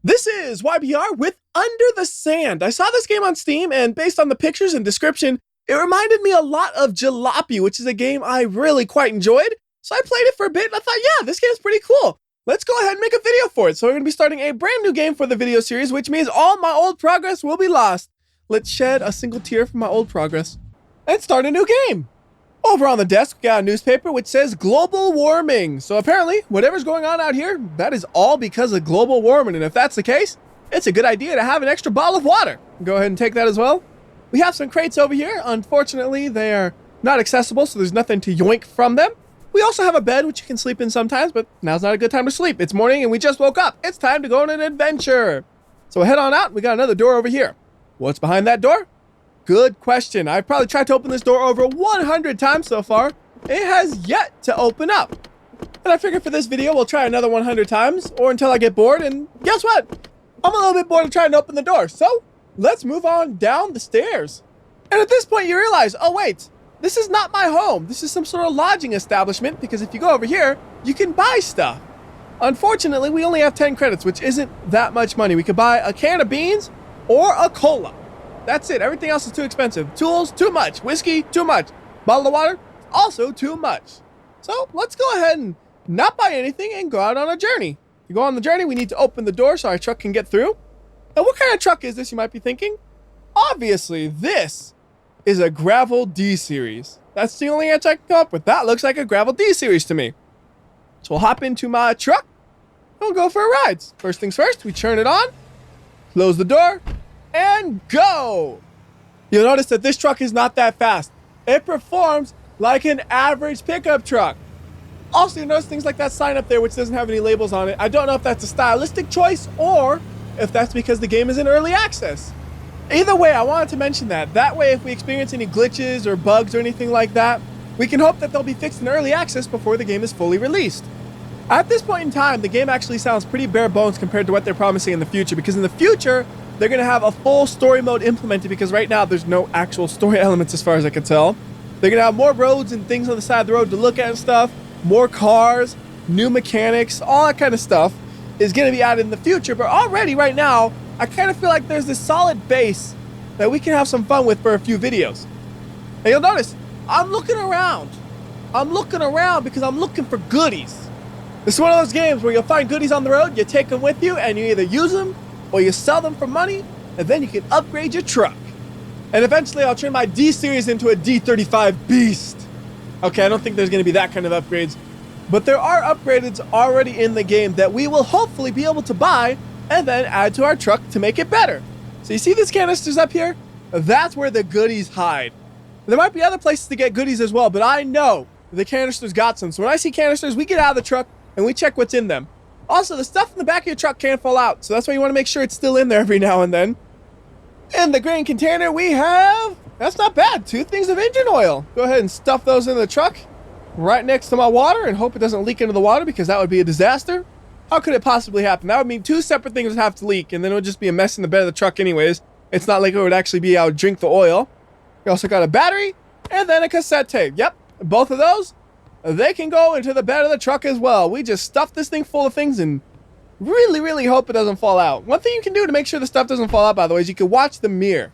This is WhyBeAre with Under the Sand. I saw this game on Steam, and based on the pictures and description, it reminded me a lot of Jalopy, which is a game I really quite enjoyed. So I played it for a bit, and I thought, yeah, this game's pretty cool. Let's go ahead and make a video for it. So we're going to be starting a brand new game for the video series, which means all my old progress will be lost. Let's shed a single tear from my old progress and start a new game. Over on the desk, we got a newspaper which says global warming. So apparently, whatever's going on out here, that is all because of global warming. And if that's the case, it's a good idea to have an extra bottle of water. Go ahead and take that as well. We have some crates over here. Unfortunately, they are not accessible, so there's nothing to yoink from them. We also have a bed which you can sleep in sometimes, but now's not a good time to sleep. It's morning and we just woke up. It's time to go on an adventure. So head on out. We got another door over here. What's behind that door? Good question. I've probably tried to open this door over 100 times so far. It has yet to open up. And I figured for this video, we'll try another 100 times or until I get bored. And guess what? I'm a little bit bored of trying to open the door. So let's move on down the stairs. And at this point, you realize, oh, wait, this is not my home. This is some sort of lodging establishment because if you go over here, you can buy stuff. Unfortunately, we only have 10 credits, which isn't that much money. We could buy a can of beans or a cola. That's it. Everything else is too expensive. Tools, too much. Whiskey, too much. Bottle of water, also too much. So let's go ahead and not buy anything and go out on a journey. To go on the journey, we need to open the door so our truck can get through. And what kind of truck is this, you might be thinking? Obviously, this is a Gravel D series. That's the only answer I can come up with. That looks like a Gravel D series to me. So we'll hop into my truck and we'll go for a ride. First things first, we turn it on, close the door, and go! You'll notice that this truck is not that fast. It performs like an average pickup truck. Also, you'll notice things like that sign up there which doesn't have any labels on it. I don't know if that's a stylistic choice or if that's because the game is in early access. Either way, I wanted to mention that. That way, if we experience any glitches or bugs or anything like that, we can hope that they'll be fixed in early access before the game is fully released. At this point in time, the game actually sounds pretty bare bones compared to what they're promising in the future, because in the future, they're going to have a full story mode implemented because right now there's no actual story elements as far as I can tell. They're going to have more roads and things on the side of the road to look at and stuff, more cars, new mechanics, all that kind of stuff is going to be added in the future. But already right now, I kind of feel like there's this solid base that we can have some fun with for a few videos. And you'll notice, I'm looking around. I'm looking around because I'm looking for goodies. This is one of those games where you'll find goodies on the road, you take them with you, and you either use them or you sell them for money, and then you can upgrade your truck. And eventually I'll turn my D series into a D35 beast. Okay, I don't think there's going to be that kind of upgrades, but there are upgrades already in the game that we will hopefully be able to buy and then add to our truck to make it better. So you see these canisters up here? That's where the goodies hide. There might be other places to get goodies as well, but I know the canisters got some. So when I see canisters, we get out of the truck and we check what's in them. Also, the stuff in the back of your truck can't fall out, so that's why you want to make sure it's still in there every now and then. In the grain container, we have, that's not bad, 2 things of engine oil. Go ahead and stuff those in the truck right next to my water and hope it doesn't leak into the water because that would be a disaster. How could it possibly happen? That would mean 2 separate things would have to leak, and then it would just be a mess in the bed of the truck anyways. It's not like it would actually be I would drink the oil. We also got a battery and then a cassette tape. Yep, both of those. They can go into the bed of the truck as well. We just stuff this thing full of things and really hope it doesn't fall out. One thing you can do to make sure the stuff doesn't fall out, by the way, is you can watch the mirror.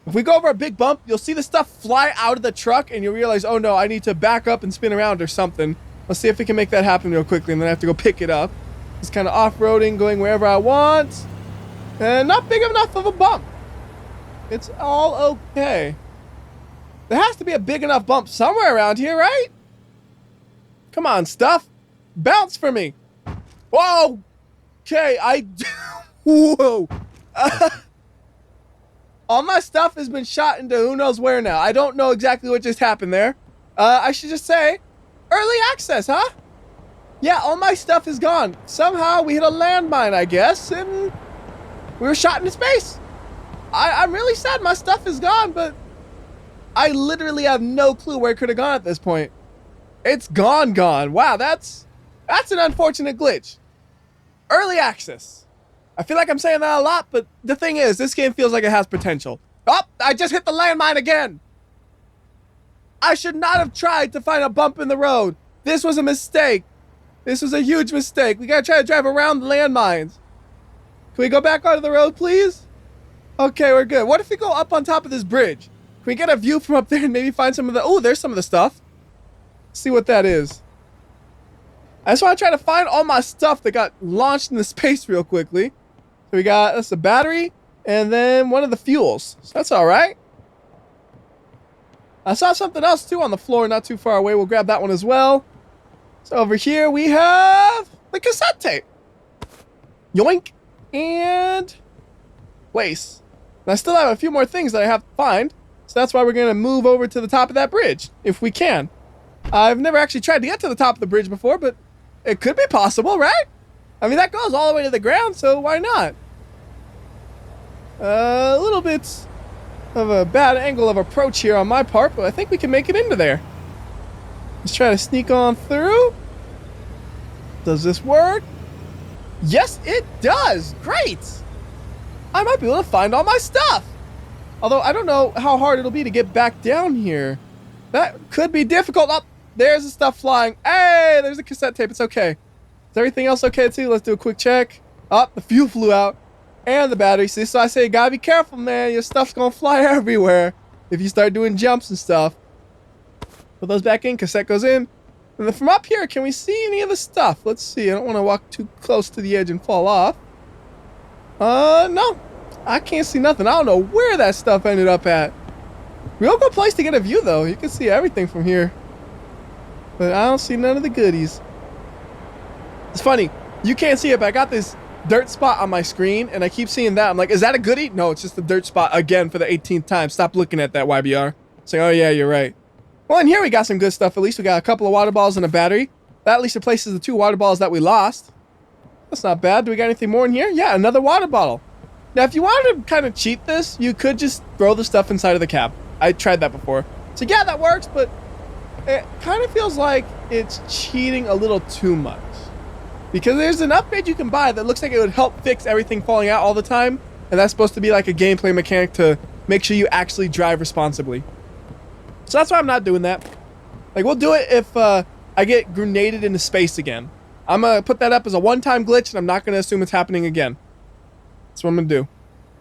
If we go over a big bump, you'll see the stuff fly out of the truck and you'll realize, oh no, I need to back up and spin around or something. Let's see if we can make that happen real quickly and then I have to go pick it up. It's kind of off-roading, going wherever I want. And not big enough of a bump. It's all okay. There has to be a big enough bump somewhere around here, right? Come on, stuff. Bounce for me. Whoa. Okay, whoa. All my stuff has been shot into who knows where now. I don't know exactly what just happened there. I should just say, early access, huh? Yeah, all my stuff is gone. Somehow we hit a landmine, I guess, and we were shot into space. I'm really sad my stuff is gone, but I literally have no clue where it could have gone at this point. It's gone. Wow, that's an unfortunate glitch. Early access. I feel like I'm saying that a lot, but the thing is, this game feels like it has potential. Oh, I just hit the landmine again. I should not have tried to find a bump in the road. This was a mistake. This was a huge mistake. We gotta try to drive around the landmines. Can we go back onto the road, please? Okay, we're good. What if we go up on top of this bridge? Can we get a view from up there and maybe find some of the... Oh, there's some of the stuff. Let's see what that is. I just want to try to find all my stuff that got launched into space real quickly. So we got... That's a battery. And then one of the fuels. So that's all right. I saw something else, too, on the floor not too far away. We'll grab that one as well. So over here we have the cassette tape. Yoink. And... place. And I still have a few more things that I have to find. So that's why we're going to move over to the top of that bridge, if we can. I've never actually tried to get to the top of the bridge before, but it could be possible, right? I mean, that goes all the way to the ground, so why not? A little bit of a bad angle of approach here on my part, but I think we can make it into there. Let's try to sneak on through. Does this work? Yes, it does. Great. I might be able to find all my stuff. Although I don't know how hard it'll be to get back down here. That could be difficult. Oh, there's the stuff flying. Hey, there's the cassette tape. It's okay. Is everything else okay too? Let's do a quick check. Oh, the fuel flew out. And the battery. See, so I say, gotta be careful, man. Your stuff's gonna fly everywhere if you start doing jumps and stuff. Put those back in. Cassette goes in. And then from up here, can we see any of the stuff? Let's see. I don't want to walk too close to the edge and fall off. No. I can't see nothing. I don't know where that stuff ended up at. Real good place to get a view, though. You can see everything from here. But I don't see none of the goodies. It's funny. You can't see it, but I got this dirt spot on my screen, and I keep seeing that. I'm like, is that a goodie? No, it's just a dirt spot again for the 18th time. Stop looking at that, WhyBeAre. Saying, oh, yeah, you're right. Well, in here we got some good stuff. At least we got a couple of water balls and a battery. That at least replaces the 2 water balls that we lost. That's not bad. Do we got anything more in here? Yeah, another water bottle. Now, if you wanted to kind of cheat this, you could just throw the stuff inside of the cab. I tried that before. So, yeah, that works, but it kind of feels like it's cheating a little too much. Because there's an upgrade you can buy that looks like it would help fix everything falling out all the time. And that's supposed to be like a gameplay mechanic to make sure you actually drive responsibly. So that's why I'm not doing that. Like, we'll do it if I get grenaded into space again. I'm going to put that up as a one-time glitch, and I'm not going to assume it's happening again. That's what I'm going to do.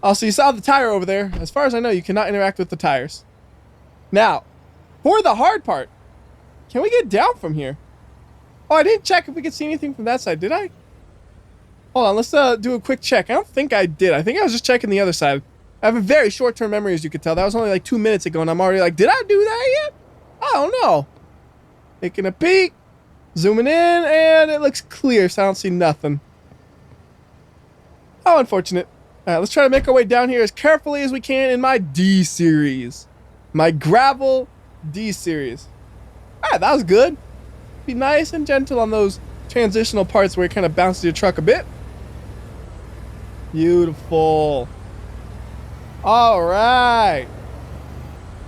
Also, you saw the tire over there. As far as I know, you cannot interact with the tires. Now, for the hard part, can we get down from here? Oh, I didn't check if we could see anything from that side, did I? Hold on, let's do a quick check. I don't think I did. I think I was just checking the other side. I have a very short-term memory, as you could tell. That was only like 2 minutes ago, and I'm already like, did I do that yet? I don't know. Taking a peek. Zooming in, and it looks clear, so I don't see nothing. How unfortunate. All right, let's try to make our way down here as carefully as we can in my D-Series. My gravel D-Series. All right, that was good. Be nice and gentle on those transitional parts where it kind of bounces your truck a bit. Beautiful. All right.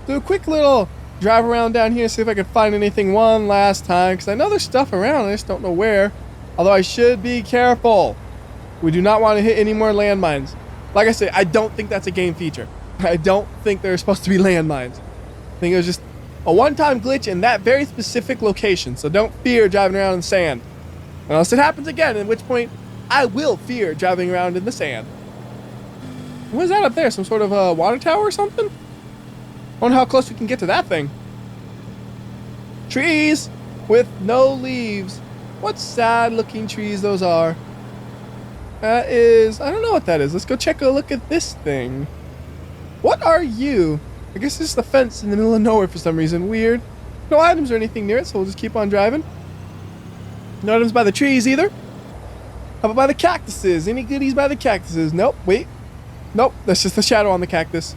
Do a quick little drive around down here, see if I can find anything one last time, because I know there's stuff around, I just don't know where. Although I should be careful. We do not want to hit any more landmines. Like I say, I don't think that's a game feature. I don't think there's supposed to be landmines. I think it was just a one-time glitch in that very specific location, so don't fear driving around in the sand. Unless it happens again, at which point I will fear driving around in the sand. What is that up there? Some sort of a water tower or something? I wonder how close we can get to that thing. Trees with no leaves. What sad looking trees those are. That is, I don't know what that is. Let's go check a look at this thing. What are you? I guess it's the fence in the middle of nowhere for some reason. Weird. No items or anything near it, so we'll just keep on driving. No items by the trees either. How about by the cactuses? Any goodies by the cactuses? Nope. Wait. Nope. That's just a shadow on the cactus.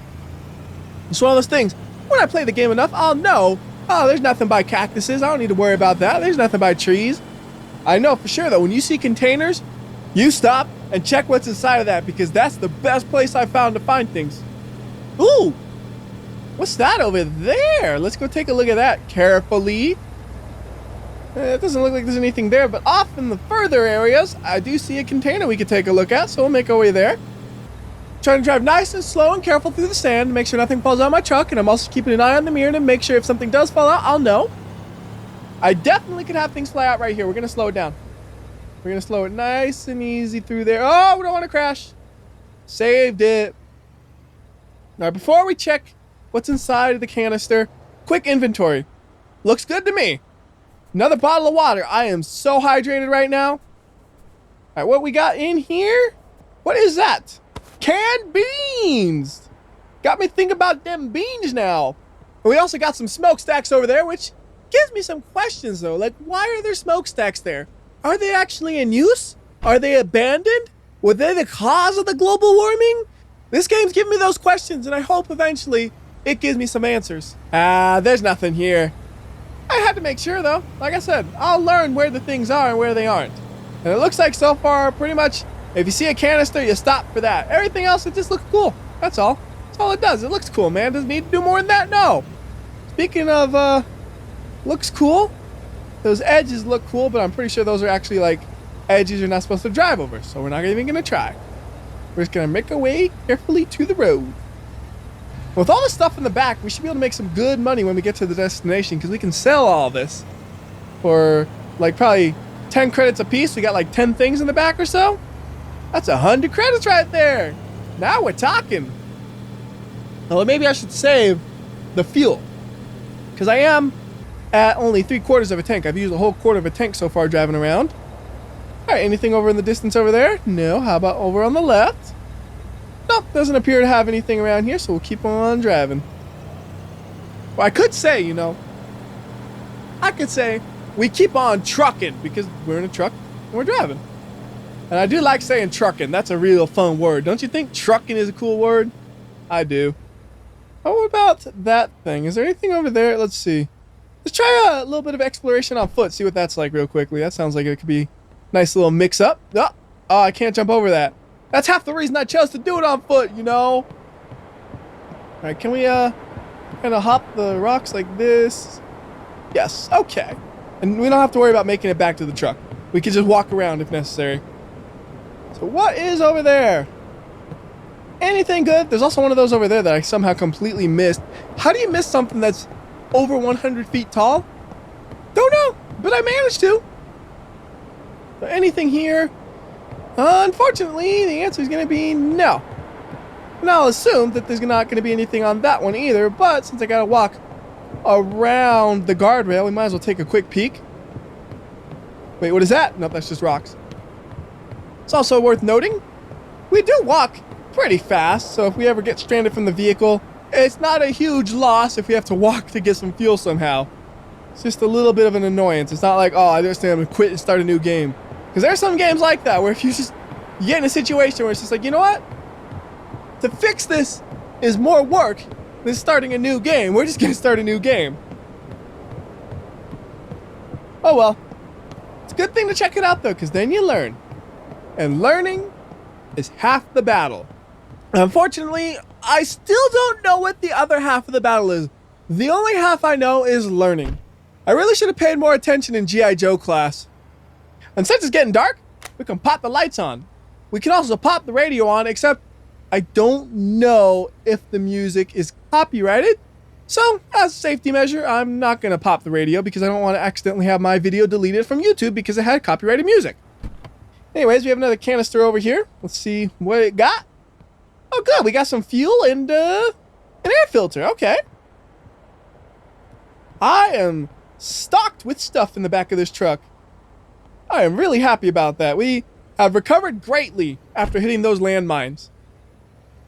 It's one of those things. When I play the game enough, I'll know. Oh, there's nothing by cactuses. I don't need to worry about that. There's nothing by trees. I know for sure, though, when you see containers, you stop and check what's inside of that, because that's the best place I've found to find things. Ooh! What's that over there? Let's go take a look at that carefully. It doesn't look like there's anything there, but off in the further areas, I do see a container we could take a look at, so we'll make our way there. Trying to drive nice and slow and careful through the sand to make sure nothing falls out of my truck, and I'm also keeping an eye on the mirror to make sure if something does fall out, I'll know. I definitely could have things fly out right here. We're going to slow it down. We're going to slow it nice and easy through there. Oh, we don't want to crash. Saved it. Now, before we check what's inside of the canister, quick inventory. Looks good to me. Another bottle of water. I am so hydrated right now. All right, what we got in here? What is that? Canned beans. Got me thinking about them beans now. And we also got some smokestacks over there, which gives me some questions, though. Like, why are there smokestacks there? Are they actually in use? Are they abandoned? Were they the cause of the global warming? This game's giving me those questions, and I hope eventually it gives me some answers. There's nothing here. I had to make sure, though. Like I said, I'll learn where the things are and where they aren't. And it looks like so far, pretty much, if you see a canister, you stop for that. Everything else, it just looks cool. That's all. That's all it does. It looks cool, man. Does it need to do more than that? No. Speaking of, looks cool. Those edges look cool, but I'm pretty sure those are actually, like, edges you're not supposed to drive over. So we're not even going to try. We're just going to make our way carefully to the road. With all the stuff in the back, we should be able to make some good money when we get to the destination, because we can sell all this for, like, probably 10 credits a piece. We got, like, 10 things in the back or so. That's 100 credits right there. Now we're talking. Well, maybe I should save the fuel, because I am at only 3/4 of a tank. I've used a whole quarter of a tank so far driving around. All right, anything over in the distance over there? No. How about over on the left? Nope, doesn't appear to have anything around here, so we'll keep on driving. Well, I could say, you know, we keep on trucking, because we're in a truck and we're driving. And I do like saying trucking. That's a real fun word. Don't you think trucking is a cool word? I do. How about that thing? Is there anything over there? Let's see. Let's try a little bit of exploration on foot, see what that's like real quickly. That sounds like it could be a nice little mix-up. Oh, I can't jump over that. That's half the reason I chose to do it on foot, you know? Alright, can we, kind of hop the rocks like this? Yes, okay. And we don't have to worry about making it back to the truck. We can just walk around if necessary. So what is over there? Anything good? There's also one of those over there that I somehow completely missed. How do you miss something that's over 100 feet tall? Don't know, but I managed to. So anything here? Unfortunately, the answer is going to be no. And I'll assume that there's not going to be anything on that one either, but since I got to walk around the guardrail, we might as well take a quick peek. Wait, what is that? Nope, that's just rocks. It's also worth noting, we do walk pretty fast, so if we ever get stranded from the vehicle, it's not a huge loss if we have to walk to get some fuel somehow. It's just a little bit of an annoyance. It's not like, oh, I understand, I'm going to quit and start a new game. Because there are some games like that where if you get in a situation where it's just like, you know what? To fix this is more work than starting a new game. We're just going to start a new game. Oh well. It's a good thing to check it out though, because then you learn. And learning is half the battle. Unfortunately, I still don't know what the other half of the battle is. The only half I know is learning. I really should have paid more attention in G.I. Joe class. And since it's getting dark, we can pop the lights on. We can also pop the radio on, except I don't know if the music is copyrighted. So, as a safety measure, I'm not going to pop the radio because I don't want to accidentally have my video deleted from YouTube because it had copyrighted music. Anyways, we have another canister over here. Let's see what it got. Oh, good. We got some fuel and an air filter. Okay. I am stocked with stuff in the back of this truck. I am really happy about that. We have recovered greatly after hitting those landmines.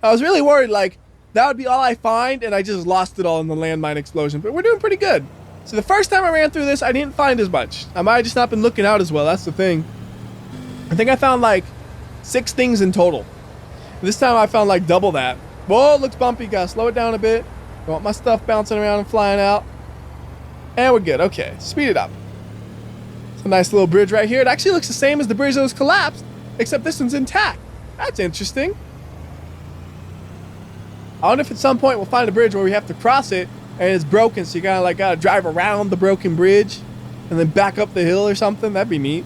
I was really worried, like, that would be all I find, and I just lost it all in the landmine explosion. But we're doing pretty good. So the first time I ran through this, I didn't find as much. I might have just not been looking out as well. That's the thing. I think I found, like, 6 things in total. This time I found, like, double that. Whoa, it looks bumpy. Gotta slow it down a bit. Don't want my stuff bouncing around and flying out. And we're good. Okay, speed it up. It's a nice little bridge right here. It actually looks the same as the bridge that was collapsed, except this one's intact. That's interesting. I wonder if at some point we'll find a bridge where we have to cross it and it's broken, so you kind of like gotta drive around the broken bridge and then back up the hill or something. That'd be neat.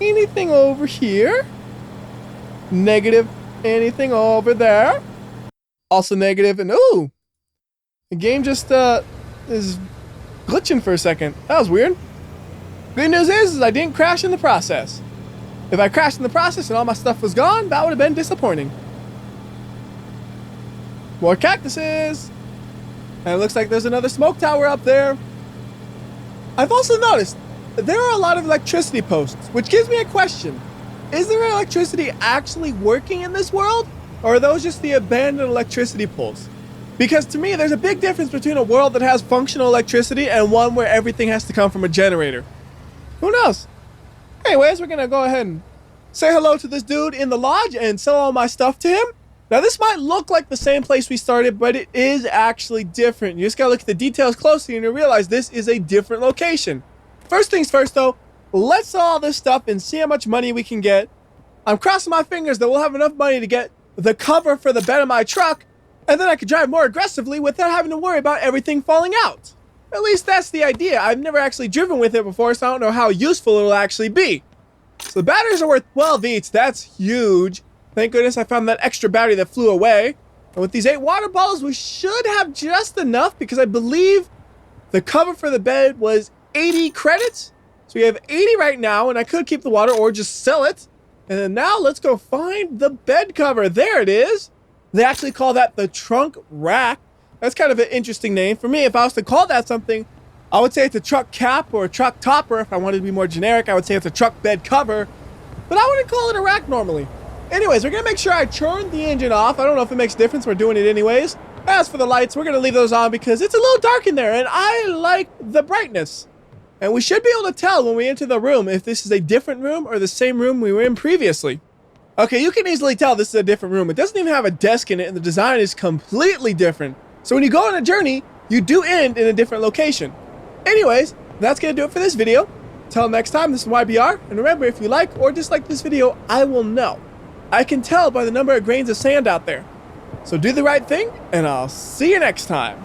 Anything over here? Negative. Anything over there? Also negative. And ooh, the game just is glitching for a second. That was weird. Good news is I didn't crash in the process. If I crashed in the process and all my stuff was gone, that would have been disappointing. More cactuses. And it looks like there's another smoke tower up there. I've also noticed there are a lot of electricity posts, which gives me a question. Is there electricity actually working in this world? Or are those just the abandoned electricity poles? Because to me, there's a big difference between a world that has functional electricity and one where everything has to come from a generator. Who knows? Anyways, we're gonna go ahead and say hello to this dude in the lodge and sell all my stuff to him. Now, this might look like the same place we started, but it is actually different. You just gotta look at the details closely and you realize this is a different location. First things first, though, let's sell all this stuff and see how much money we can get. I'm crossing my fingers that we'll have enough money to get the cover for the bed of my truck, and then I could drive more aggressively without having to worry about everything falling out. At least that's the idea. I've never actually driven with it before, so I don't know how useful it'll actually be. So the batteries are worth 12 each. That's huge. Thank goodness I found that extra battery that flew away. And with these 8 water bottles, we should have just enough because I believe the cover for the bed was 80 credits. So we have 80 right now, and I could keep the water or just sell it. And then now let's go find the bed cover. There it is. They actually call that the trunk rack. That's kind of an interesting name. For me, if I was to call that something, I would say it's a truck cap or a truck topper. If I wanted to be more generic, I would say it's a truck bed cover. But I wouldn't call it a rack normally. Anyways, we're going to make sure I turn the engine off. I don't know if it makes a difference. We're doing it anyways. As for the lights, we're going to leave those on because it's a little dark in there, and I like the brightness. And we should be able to tell when we enter the room if this is a different room or the same room we were in previously. Okay, you can easily tell this is a different room. It doesn't even have a desk in it, and the design is completely different. So when you go on a journey, you do end in a different location. Anyways, that's going to do it for this video. Till next time, this is WhyBeAre, and remember, if you like or dislike this video, I will know. I can tell by the number of grains of sand out there. So do the right thing, and I'll see you next time.